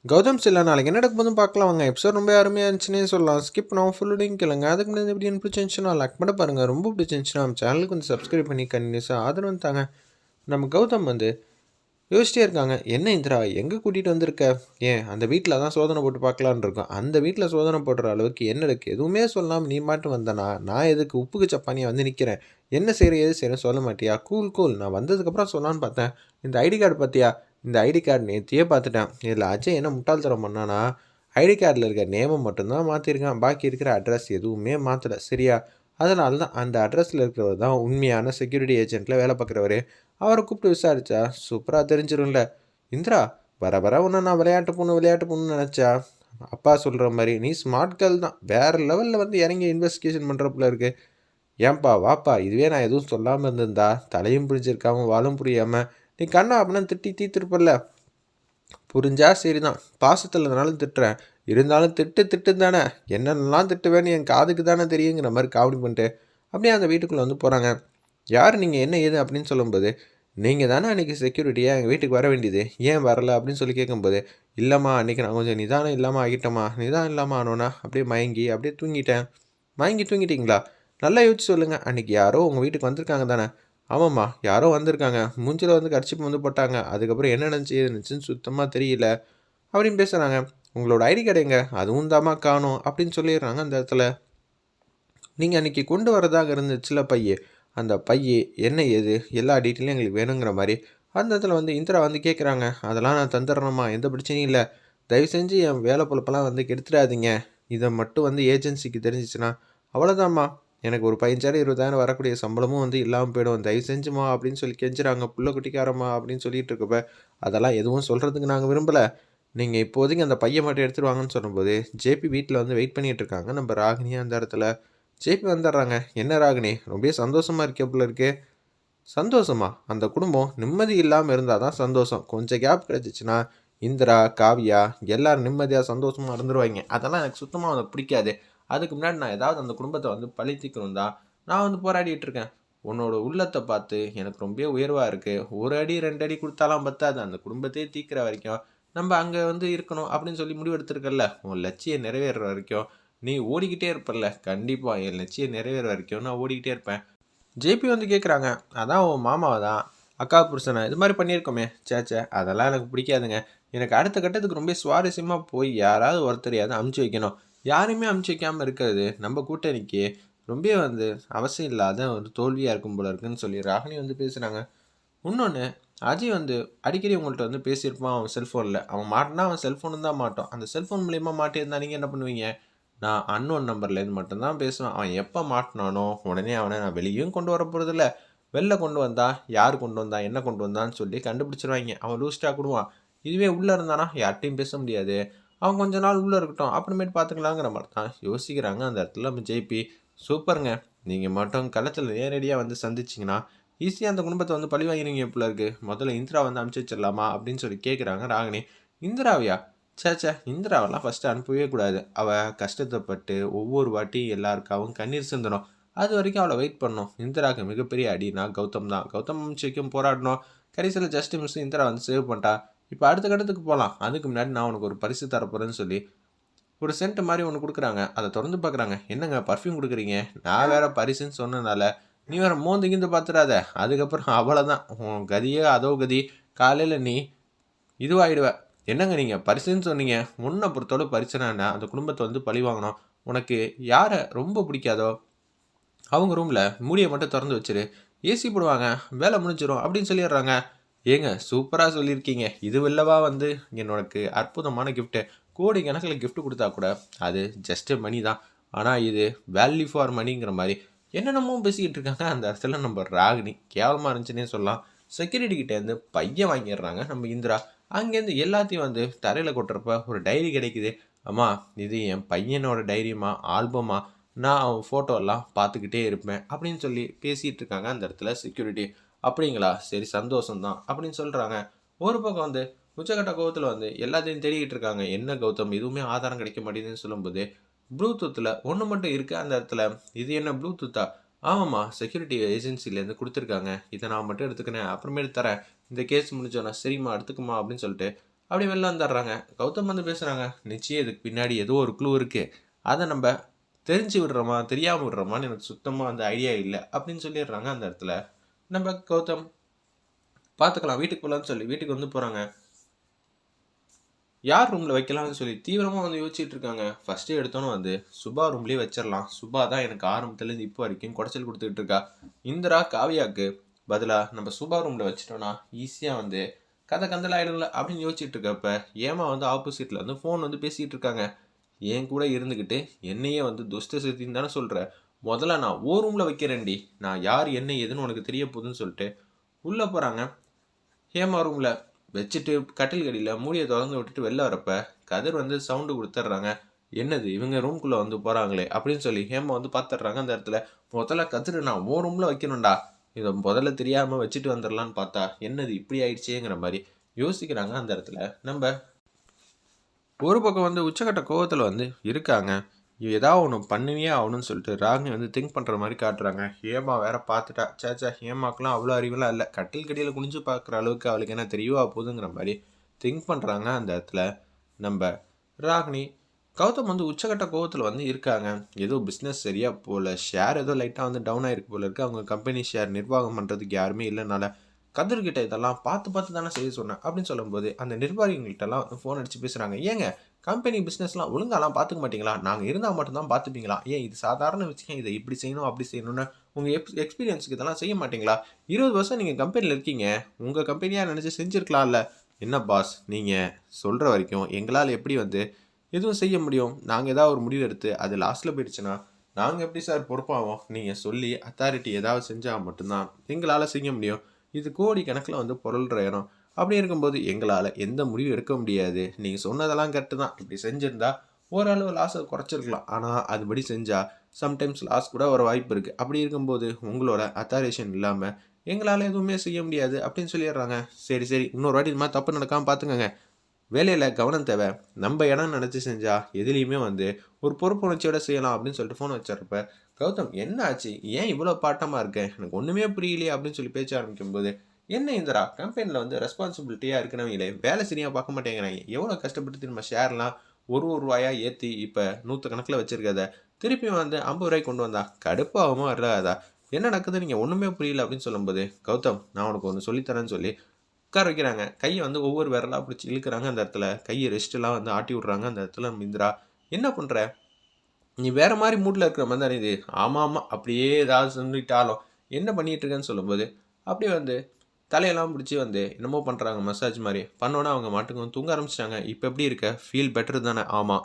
கௌதம் சில நாளைக்கு என்ன நடக்க போதும் பார்க்கலாம் வாங்க. எபிசோட் ரொம்ப அருமையாக இருந்துச்சுன்னே சொல்லலாம். ஸ்கிப் பண்ணாமல் ஃபுல்லுடையும் கேளுங்க. அதுக்கு முன்னாடி எப்படின்னு பிடிச்சிருந்துச்சுன்னா லைக் பண்ண பாருங்கள். ரொம்ப பிடிச்சிருந்துச்சுன்னா நம்ம சேனலுக்கு வந்து சப்ஸ்கிரைப் பண்ணி கண்டினியூஸாக ஆதரவு தாங்க. நம்ம கௌதம் வந்து யோசிச்சிட்டே இருக்காங்க. என்ன இந்திரா எங்கே கூட்டிகிட்டு வந்திருக்க? ஏன் அந்த வீட்டில் தான் சோதனை போட்டு பார்க்கலான்னு இருக்கோம். அந்த வீட்டில் சோதனை போடுற அளவுக்கு என்ன இருக்குது? எதுவுமே சொல்லாமல் நீ மாட்டு வந்தனா நான் எதுக்கு உப்புக்கு சப்பானியாக வந்து நிற்கிறேன். என்ன செய்கிற எது செய்கிறேன் சொல்ல மாட்டியா? கூல் கூல், நான் வந்ததுக்கப்புறம் சொல்லான்னு பார்த்தேன். இந்த ஐடி கார்டு பார்த்தியா? இந்த ஐடி கார்டு நேத்தியே பார்த்துட்டேன். இதில் அஜய் என்ன முட்டாள்தனம் பண்ணானா, ஐடி கார்டில் இருக்க நேமை மட்டும்தான் மாற்றிருக்கான். பாக்கி இருக்கிற அட்ரஸ் எதுவுமே மாற்றலை. சரியா? அதனால தான் அந்த அட்ரஸில் இருக்கிறவர் தான் உண்மையான செக்யூரிட்டி ஏஜென்ட்டில் வேலை பார்க்குறவர். அவரை கூப்பிட்டு விசாரிச்சா சூப்பராக தெரிஞ்சிடும்ல. இந்திரா, வர வர ஒன்று நான் விளையாட்டு பொண்ணு நினச்சா, அப்பா சொல்கிற மாதிரி நீ ஸ்மார்ட் கேர்ள் தான். வேறு லெவலில் வந்து இறங்கி இன்வெஸ்டிகேஷன் பண்ணுறப்புல இருக்கு. ஏன்பா வாப்பா, இதுவே நான் எதுவும் சொல்லாமல் இருந்திருந்தா தலையும் புரிஞ்சிருக்காம வாழும் புரியாமல் நீ கண்ணா அப்படின்னா திட்டி தீர்த்துருப்பல்ல. புரிஞ்சா சரிதான், பாசத்தில் இருந்தாலும் திட்டுறேன். இருந்தாலும் திட்டு தானே, என்னென்னலாம் திட்டுவேன்னு என் காதுக்கு தானே தெரியுங்கிற மாதிரி காமெடி பண்ணிட்டு அப்படியே அந்த வீட்டுக்குள்ளே வந்து போகிறாங்க. யார் நீங்கள் என்ன ஏது அப்படின்னு சொல்லும்போது, நீங்கள் தானே அன்றைக்கி செக்யூரிட்டியாக எங்கள் வீட்டுக்கு வர வேண்டியது, ஏன் வரல அப்படின்னு சொல்லி கேட்கும்போது, இல்லைம்மா அன்றைக்கி நான் கொஞ்சம் நிதானம் இல்லாமல் ஆகிட்டேம்மா. நிதானம் இல்லாமல் ஆனோன்னா அப்படியே மயங்கி அப்படியே தூங்கிட்டேன். தூங்கிட்டீங்களா? நல்லா யோசிச்சு சொல்லுங்கள். அன்றைக்கி யாரோ உங்கள் வீட்டுக்கு வந்திருக்காங்க தானே? ஆமாம்மா, யாரோ வந்திருக்காங்க. மூஞ்சில் வந்து கர்ச்சிப் வந்து போட்டாங்க. அதுக்கப்புறம் என்ன நடந்துச்சுன்னு சுத்தமாக தெரியல அப்படின்னு பேசுகிறாங்க. உங்களோட ஐடி கார்டு எங்க? அதுவும் தாம்மா காணும் அப்படின்னு சொல்லிடுறாங்க அந்த இடத்துல. நீங்கள் அன்றைக்கி கொண்டு வரதாக இருந்துச்சுல பைய, அந்த பைய என்ன ஏது எல்லா டீட்டெயிலும் எங்களுக்கு வேணுங்கிற மாதிரி அந்த இடத்துல வந்து இந்திரா வந்து கேட்குறாங்க. அதெல்லாம் நான் தந்துடுறேம்மா, எந்த பிரச்சனையும் இல்லை. தயவு செஞ்சு என் வேலை பொழப்பெல்லாம் வந்து கெடுத்துடாதீங்க. இதை மட்டும் வந்து ஏஜென்சிக்கு தெரிஞ்சிச்சுன்னா அவ்வளோதாம்மா, எனக்கு ஒரு 15,000 20,000 வரக்கூடிய சம்பளமும் வந்து இல்லாமல் போயிடும். தயவு செஞ்சுமா அப்படின்னு சொல்லி கெஞ்சுறாங்க. புள்ள குட்டிக்காரம்மா அப்படின்னு சொல்லிட்டு இருக்கப்ப அதெல்லாம் எதுவும் சொல்கிறதுக்கு நாங்கள் விரும்பலை. நீங்கள் இப்போதைக்கு அந்த பையன் மட்டும் எடுத்துகிட்டு வாங்கன்னு சொல்லும்போது ஜேபி வீட்டில் வந்து வெயிட் பண்ணிகிட்டு இருக்காங்க நம்ம ராகினி அந்த இடத்துல. ஜேபி வந்துடுறாங்க. என்ன ராகினி, ரொம்ப சந்தோஷமாக இருக்கே போல இருக்கே. சந்தோஷமா? அந்த குடும்பம் நிம்மதி இல்லாமல் இருந்தால் தான் சந்தோஷம். கொஞ்சம் கேப் கிடச்சிச்சின்னா இந்திரா, காவியா எல்லோரும் நிம்மதியாக சந்தோஷமாக இருந்துருவாங்க. அதெல்லாம் எனக்கு சுத்தமாக எனக்கு பிடிக்காது. அதுக்கு முன்னாடி நான் ஏதாவது அந்த குடும்பத்தை வந்து பழித்திக்கணும் தான் நான் வந்து போராடிட்டு இருக்கேன். உன்னோட உள்ளத்தை பார்த்து எனக்கு ரொம்ப உயர்வாக இருக்குது. ஒரு அடி 2 அடி கொடுத்தாலாம் பத்தாது, அந்த குடும்பத்தையே தீக்கிற வரைக்கும் நம்ம அங்கே வந்து இருக்கணும் அப்படின்னு சொல்லி முடிவெடுத்துருக்கல. உன் லட்சியம் நிறைவேற வரைக்கும் நீ ஓடிக்கிட்டே இருப்பல்ல. கண்டிப்பாக என் லட்சியம் நிறைவேற வரைக்கும் நான் ஓடிக்கிட்டே இருப்பேன். ஜேபி வந்து கேட்குறாங்க, அதான் உன் மாமாவை தான் அக்கா புருஷனை இது மாதிரி பண்ணியிருக்கோமே. சேச்சே, அதெல்லாம் எனக்கு பிடிக்காதுங்க. எனக்கு அடுத்த கட்டத்துக்கு ரொம்ப சுவாரஸ்யமாக போய் யாராவது ஒருத்தரையாவது அமுச்சு வைக்கணும். யாரையுமே அமுச்சு வைக்காமல் இருக்கிறது நம்ம கூட்டணிக்கு ரொம்ப வந்து அவசியம் இல்லாத ஒரு தோல்வியாக இருக்கும் போல இருக்குன்னு சொல்லி ராகினி வந்து பேசுகிறாங்க. இன்னொன்று, அஜய் வந்து அடிக்கடி உங்கள்கிட்ட வந்து பேசியிருப்பான் அவன் செல்ஃபோனில். அவன் மாட்டினா அவன் செல்ஃபோனு தான் மாட்டோம். அந்த செல்ஃபோன் மூலிமா மாட்டியிருந்தா நீங்கள் என்ன பண்ணுவீங்க? நான் அன்னோன் நம்பர்லேருந்து மட்டும்தான் பேசுவேன். அவன் எப்போ மாட்டினானோ உடனே அவனை நான் வெளியும் கொண்டு வர போகிறதில்ல. வெளில கொண்டு வந்தா யார் கொண்டு வந்தா என்ன கொண்டு வந்தான்னு சொல்லி கண்டுபிடிச்சிருவாங்க. அவன் லூஸ்டாக கொடுவான். இதுவே உள்ளே இருந்தானா யார்ட்டையும் பேச முடியாது. அவன் கொஞ்ச நாள் உள்ளே இருக்கட்டும், அப்புறமேட்டு பார்த்துக்கலாங்கிற மாதிரி தான் யோசிக்கிறாங்க அந்த இடத்துல நம்ம ஜேபி. சூப்பருங்க, நீங்கள் மட்டும் களத்தில் நேரடியாக வந்து சந்திச்சிங்கன்னா ஈஸியாக அந்த குடும்பத்தை வந்து பழி வாங்கினீங்க போல இருக்குது. முதல்ல இந்திரா வந்து அனுப்பிச்சி வச்சிடலாமா அப்படின்னு சொல்லி கேட்குறாங்க ராகினி. இந்திராவியா? சேச்சே, இந்திராவெல்லாம் ஃபஸ்ட்டு அனுப்பவே கூடாது. அவள் கஷ்டத்தைப்பட்டு ஒவ்வொரு வாட்டி எல்லாருக்காகவும் கண்ணீர் சிந்தணும். அது வரைக்கும் அவளை வெயிட் பண்ணணும். இந்திராவுக்கு மிகப்பெரிய அடினா கௌதம் தான். கௌதம் அம்சிக்கும் போராடணும். கடைசியில் ஜஸ்ட் மிஸ் இந்திரா வந்து சேவ் பண்ணிட்டா. இப்போ அடுத்த கட்டத்துக்கு போகலாம். அதுக்கு முன்னாடி நான் உனக்கு ஒரு பரிசு தரப்போகிறேன்னு சொல்லி ஒரு சென்ட் மாதிரி ஒன்று கொடுக்குறாங்க. அதை திறந்து பார்க்குறாங்க. என்னங்க பர்ஃப்யூம் கொடுக்குறீங்க? நான் வேறு பரிசுன்னு சொன்னனால நீ வேறு மோந்து கிந்து பார்த்துடாத. அதுக்கப்புறம் அவ்வளோதான், உன் கதியே அதோ கதி. காலையில் நீ இதுவாகிடுவ. என்னங்க நீங்கள் பரிசுன்னு சொன்னீங்க? உன்னை பொறுத்தளவு பரிசுனா அந்த குடும்பத்தை வந்து பழி வாங்கணும். உனக்கு யாரை ரொம்ப பிடிக்காதோ அவங்க ரூமில் மூடியை மட்டும் திறந்து வச்சிரு, ஏசி போடுவாங்க, வேலை முடிஞ்சிடும் அப்படின்னு சொல்லிடுறாங்க. ஏங்க சூப்பராக சொல்லியிருக்கீங்க. இது இல்லவா வந்து என்னோடக்கு அற்புதமான கிஃப்ட்டு. கோடி கணக்கில் கிஃப்ட் கொடுத்தா கூட அது ஜஸ்ட்டு மணி தான். ஆனால் இது வேல்யூ ஃபார் மணிங்கிற மாதிரி என்னென்னமோ பேசிக்கிட்டு இருக்காங்க அந்த இடத்துல நம்ம ராகினி. கேவலமாக இருந்துச்சுன்னே சொல்லலாம். செக்யூரிட்டி கிட்டேருந்து பையன் வாங்கிடுறாங்க நம்ம இந்திரா. அங்கேருந்து எல்லாத்தையும் வந்து தரையில் கொட்டுறப்ப ஒரு டைரி கிடைக்குது. அம்மா, இது என் பையனோட டைரியுமா, ஆல்பமா, நான் அவன் ஃபோட்டோலாம் பார்த்துக்கிட்டே இருப்பேன் அப்படின்னு சொல்லி பேசிகிட்டு இருக்காங்க அந்த இடத்துல செக்யூரிட்டி. அப்படிங்களா, சரி சந்தோஷம்தான் அப்படின்னு சொல்கிறாங்க. ஒரு பக்கம் வந்து உச்சகட்ட கோவத்தில் வந்து எல்லாத்தையும் தேடிக்கிட்டு இருக்காங்க. என்ன கௌதம், எதுவுமே ஆதாரம் கிடைக்க மாட்டேங்குதுன்னு சொல்லும்போது ப்ளூடூத்தில் ஒன்று மட்டும் இருக்குது அந்த இடத்துல. இது என்ன ப்ளூடூத்தா? ஆமாம்மா, செக்யூரிட்டி ஏஜென்சிலேருந்து கொடுத்துருக்காங்க. இதை நான் மட்டும் எடுத்துக்கினேன், அப்புறமேட்டு தரேன், இந்த கேஸ் முடிஞ்சோன்னா. சரிம்மா எடுத்துக்குமா அப்படின்னு சொல்லிட்டு அப்படி வெளில வந்துடுறாங்க. கௌதம் வந்து பேசுகிறாங்க, நிச்சயம் இதுக்கு பின்னாடி ஏதோ ஒரு க்ளூ இருக்குது, அதை நம்ம தெரிஞ்சு விடுறோமா தெரியாமல் விடுறோமான்னு எனக்கு சுத்தமாக அந்த ஐடியா இல்லை அப்படின்னு சொல்லிடுறாங்க. அந்த இடத்துல நம்ம கௌதம் பார்த்துக்கலாம் வீட்டுக்கு போகலான்னு சொல்லி வீட்டுக்கு வந்து போகிறாங்க. யார் ரூமில் வைக்கலாம்னு சொல்லி தீவிரமாக வந்து யோசிச்சுட்டு இருக்காங்க. ஃபஸ்ட்டு எடுத்தோன்னு வந்து சுபா ரூம்லேயே வச்சிடலாம். சுபா தான் எனக்கு ஆரம்பத்துலேருந்து இப்போ வரைக்கும் குடைச்சல் கொடுத்துக்கிட்டு இருக்கா. இந்திரா காவியாவுக்கு பதிலாக நம்ம சுபா ரூமில் வச்சிட்டோன்னா ஈஸியாக வந்து கதை கந்தல் ஆகிடும்ல அப்படின்னு யோசிச்சுட்டு இருக்கப்ப ஏமா வந்து ஆப்போசிட்டில் வந்து ஃபோன் வந்து பேசிகிட்டு இருக்காங்க. என் கூட இருந்துக்கிட்டு என்னையே வந்து துஷ்ட சித்தின்னு தானே சொல்கிற, முதல்ல நான் ஓ ரூமில் வைக்கிறேன்டி, நான் யார் என்ன எதுன்னு உனக்கு தெரிய போகுதுன்னு சொல்லிட்டு உள்ளே போகிறாங்க. ஹேமா ரூமில் வச்சுட்டு கட்டில் கடியில் மூடியை திறந்து விட்டுட்டு வெளில வரப்ப கதிர் வந்து சவுண்டு கொடுத்துட்றாங்க. என்னது இவங்க ரூம்குள்ளே வந்து போகிறாங்களே அப்படின்னு சொல்லி ஹேமா வந்து பார்த்துட்றாங்க. அந்த இடத்துல முதல்ல கதிர் நான் ஓ ரூமில் வைக்கணும்டா, இதை முதல்ல தெரியாமல் வச்சுட்டு வந்துடலான்னு பார்த்தா என்னது இப்படி ஆயிடுச்சேங்கிற மாதிரி யோசிக்கிறாங்க. அந்த இடத்துல நம்ம ஒரு பக்கம் வந்து உச்சக்கட்ட கோவத்தில் வந்து இருக்காங்க. ஏதாவது ஒன்று பண்ணுவியே ஆகணும்னு சொல்லிட்டு ராகினி வந்து திங்க் பண்ணுற மாதிரி காட்டுறாங்க. ஹேமா வேற பார்த்துட்டா, சேச்சா ஹேமாக்கெலாம் அவ்வளோ அறிவெல்லாம் இல்லை, கட்டில் கடியில் குனிஞ்சு பார்க்குற அளவுக்கு அவளுக்கு என்ன தெரியவா போகுதுங்கிற மாதிரி திங்க் பண்ணுறாங்க. அந்த இடத்துல நம்ம ராகினி கௌதம் வந்து உச்சக்கட்ட கோவத்தில் வந்து இருக்காங்க. ஏதோ பிஸ்னஸ் சரியாக போகல, ஷேர் ஏதோ லைட்டாக வந்து டவுன் ஆகிருக்கு போல இருக்குது, அவங்க கம்பெனி ஷேர் நிர்வாகம் பண்ணுறதுக்கு யாருமே இல்லைனால கதிர்கிட்ட இதெல்லாம் பார்த்து தானே செய்ய சொன்னேன் அப்படின்னு சொல்லும்போது அந்த நிர்வாகிகள்கிட்டலாம் ஃபோன் அடித்து பேசுகிறாங்க. ஏங்க கம்பெனி பிஸ்னஸ்லாம் ஒழுங்காலாம் பார்த்துக்க மாட்டிங்களா, நாங்கள் இருந்தால் மட்டும்தான் பார்த்துப்பீங்களா, ஏன் இது சாதாரண விஷயம், இதை இப்படி செய்யணும் அப்படி செய்யணும்னு உங்கள் எக்ஸ்பீரியன்ஸுக்கு இதெல்லாம் செய்ய மாட்டிங்களா, 20 வருஷம் நீங்கள் கம்பெனியில் இருக்கீங்க, உங்கள் கம்பெனியாக நினச்சி செஞ்சுருக்கலாம்ல, என்ன பாஸ் நீங்கள் சொல்கிற வரைக்கும் எங்களால் எப்படி வந்து எதுவும் செய்ய முடியும், நாங்கள் ஏதாவது ஒரு முடிவு எடுத்து அது லாஸ்ட்டில் போயிடுச்சுன்னா நாங்கள் எப்படி சார் பொறுப்பாகும், நீங்கள் சொல்லி அத்தாரிட்டி ஏதாவது செஞ்சால் மட்டும்தான் எங்களால் செய்ய முடியும், இது கோடி கணக்கில் வந்து பொருள்ற இடம், அப்படி இருக்கும்போது எங்களால் எந்த முடிவும் எடுக்க முடியாது, நீங்கள் சொன்னதெல்லாம் கரெக்டு தான், இப்படி செஞ்சுருந்தா ஓரளவு லாஸை குறைச்சிருக்கலாம், ஆனால் அதுபடி செஞ்சால் சம்டைம்ஸ் லாஸ் கூட வர வாய்ப்பு இருக்குது, அப்படி இருக்கும்போது உங்களோட அத்தாரேஷன் இல்லாமல் எங்களால் எதுவுமே செய்ய முடியாது அப்படின்னு சொல்லிடுறாங்க. சரி இன்னொரு வாட்டி இது மாதிரி தப்பு நடக்காமல் பார்த்துக்கோங்க, வேலையில் கவனம் தேவை, நம்ம இடம் நினச்சி செஞ்சால் எதுலேயுமே வந்து ஒரு பொறுப்புணர்ச்சியோட செய்யலாம் அப்படின்னு சொல்லிட்டு ஃபோன் வச்சிருப்ப கௌதம் என்ன ஆச்சு, ஏன் இவ்வளோ பாட்டமாக இருக்கேன், எனக்கு ஒன்றுமே புரியலையே அப்படின்னு சொல்லி பேச்ச ஆரம்பிக்கும்போது என்ன இந்திரா கம்பெனியில் வந்து ரெஸ்பான்சிபிலிட்டியாக இருக்கிறவங்களே வேலை சரியாக பார்க்க மாட்டேங்கிறாங்க, எவ்வளோ கஷ்டப்பட்டு நம்ம ஷேர்லாம் ஒரு ரூபாயா ஏற்றி இப்போ 100 கணக்கில் வச்சுருக்கத திருப்பி வந்து 50 ரூபாய்க்கு கொண்டு வந்தா கடுப்பாகுமோ வராதா, என்ன நடக்குது நீங்கள் ஒன்றுமே புரியல அப்படின்னு சொல்லும்போது கௌதம் நான் உனக்கு ஒன்று சொல்லித்தரேன்னு சொல்லி உட்கார வைக்கிறாங்க. கையை வந்து ஒவ்வொரு விரலாக பிடிச்சி இழுக்கிறாங்க. அந்த இடத்துல கையை ரெஸ்ட்டெல்லாம் வந்து ஆட்டி விட்றாங்க. அந்த இடத்துல இந்திரா என்ன பண்ணுற, நீ வேறு மாதிரி மூட்டில் இருக்கிற மாதிரி தானே இது, ஆமாம் அப்படியே ஏதாவது சொல்லிட்டாலும் என்ன பண்ணிகிட்டு இருக்கேன்னு சொல்லும்போது அப்படியே வந்து தலையெல்லாம் பிடிச்சி வந்து என்னமோ பண்ணுறாங்க மசாஜ் மாதிரி பண்ணோன்னா அவங்க மாட்டுக்கு வந்து தூங்க ஆரம்பிச்சிட்டாங்க. இப்போ எப்படி இருக்க, ஃபீல் பெட்டர் தானே, ஆமாம்